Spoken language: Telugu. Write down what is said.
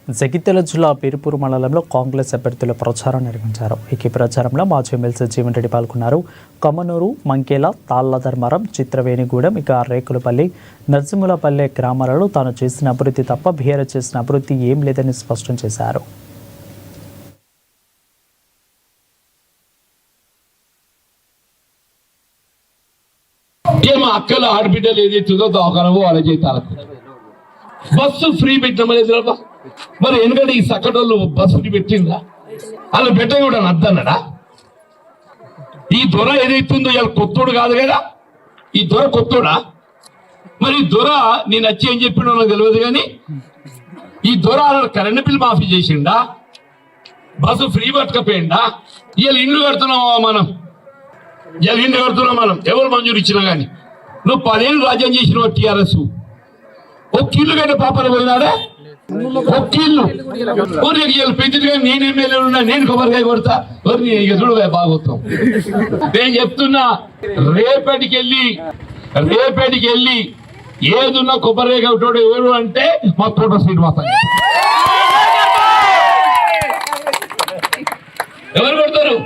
జగిత్యాల జిల్లా పీరుపూరు మండలంలో కాంగ్రెస్ అభ్యర్థుల ప్రచారం నిర్వహించారు. ఈ ప్రచారంలో మాజీ ఎమ్మెల్సీ జీవన్ రెడ్డి పాల్గొన్నారు. కమ్మనూరు, మంకేల, తాళ్లధర్మరం, చిత్రవేణిగూడెం, రేకులపల్లి, నర్సింహులపల్లె గ్రామాలలో తాను చేసిన అభివృద్ధి తప్ప బీఆర్ఎస్ చేసిన అభివృద్ధి ఏం లేదని స్పష్టం చేశారు. మా అక్కల ఆడబిడ్డలు ఏదైతుందో దోకానమో వాళ్ళ జీతాలకు బస్సు ఫ్రీ పెట్టినామనేది మరి ఎందుకంటే ఈ సక్కటోళ్ళు బస్సు ఫ్రీ పెట్టిందా? వాళ్ళు పెట్ట కూడా అద్దన్నాడా? ఈ దొర ఏదైతుందో ఇలా కొత్తోడు కాదు కదా, ఈ దొర కొత్తోడా? మరి దొర నేను వచ్చి ఏం చెప్పినా నాకు తెలియదు, కానీ ఈ దొర కరెంట్ బిల్ మాఫీ చేసిండా, బస్సు ఫ్రీ పట్టుకపోయిందా? ఇవాళ ఇండ్లు కడుతున్నామా మనం, ఇవాళ ఇండ్లు కడుతున్నాం మనం, ఎవరు మంజూరు ఇచ్చినా కానీ. నువ్వు 10 ఏళ్ళు రాజ్యం చేసిన టీఆర్ఎస్ ఒక్క ఇల్లు కంటే పాపన పోయినాడే, ఒక్క ఇల్లు పెద్దగా నేను ఎమ్మెల్యే ఉన్నా, నేను కొబ్బరికాయ కొడతా, ఎదురు బాగోతాం. నేను చెప్తున్నా, రేపటికి వెళ్ళి ఏదున్నా కొబ్బరికాయ కొట్టాడు ఎవరు అంటే మా తోట శ్రీనివాస. ఎవరు కొడతారు?